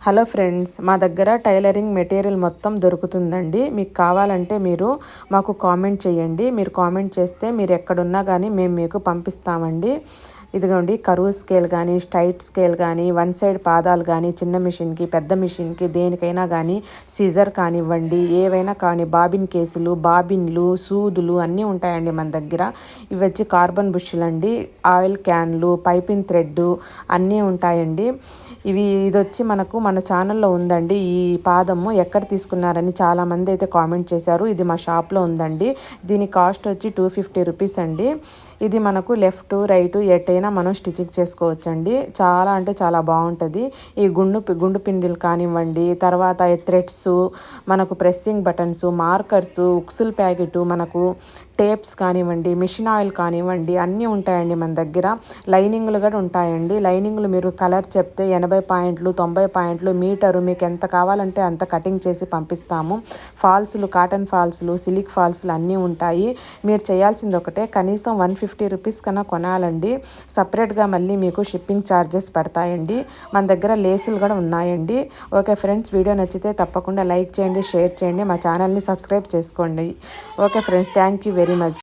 Hello friends, మా దగ్గర tailoring material మొత్తం దొరుకుతుందండి. మీకు కావాలంటే మీరు మాకు కామెంట్ చేయండి. మీరు కామెంట్ చేస్తే మీరు ఎక్కడున్నా కానీ మేము మీకు పంపిస్తామండి. ఇదిగోండి, కరువు స్కేల్ కానీ, స్ట్రైట్ స్కేల్ కానీ, వన్ సైడ్ పాదాలు కానీ, చిన్న మిషన్కి పెద్ద మిషన్కి దేనికైనా కానీ, సీజర్ కానివ్వండి, ఏవైనా కానీ, బాబిన్ కేసులు, బాబిన్లు, సూదులు అన్నీ ఉంటాయండి మన దగ్గర. ఇవి వచ్చి కార్బన్ బుష్లు అండి, ఆయిల్ క్యాన్లు, పైపింగ్ థ్రెడ్ అన్నీ ఉంటాయండి. ఇది వచ్చి మన ఛానల్లో ఉందండి. ఈ పాదము ఎక్కడ తీసుకున్నారని చాలామంది అయితే కామెంట్ చేశారు. ఇది మా షాప్లో ఉందండి. దీని కాస్ట్ వచ్చి 250 రూపీస్ అండి. ఇది మనకు లెఫ్ట్ రైట్ ఎటైనా మనం స్టిచ్చింగ్ చేసుకోవచ్చండి. చాలా అంటే చాలా బాగుంటుంది. ఈ గుండు పిండిలు కానివ్వండి, తర్వాత థ్రెడ్స్, మనకు ప్రెస్సింగ్ బటన్స్, మార్కర్స్, ఉక్సుల్ ప్యాకెట్, మనకు టేప్స్ కానివ్వండి, మిషన్ ఆయిల్ కానివ్వండి అన్నీ ఉంటాయండి మన దగ్గర. లైనింగ్లు కూడా ఉంటాయండి. లైనింగ్లు మీరు కలర్ చెప్తే 80 పాయింట్లు, 90 పాయింట్లు, మీటరు మీకు ఎంత కావాలంటే అంత కటింగ్ చేసి పంపిస్తాము. ఫాల్స్లు, కాటన్ ఫాల్స్లు, సిలిక్ ఫాల్స్లు అన్నీ ఉంటాయి. మీరు చేయాల్సింది ఒకటే, కనీసం 150 రూపీస్ కన్నా కొనాలండి. సపరేట్గా మళ్ళీ మీకు షిప్పింగ్ ఛార్జెస్ పడతాయండి. మన దగ్గర లేసులు కూడా ఉన్నాయండి. ఓకే ఫ్రెండ్స్, వీడియో నచ్చితే తప్పకుండా లైక్ చేయండి, షేర్ చేయండి, మా ఛానల్ని సబ్స్క్రైబ్ చేసుకోండి. Okay friends, thank you very much.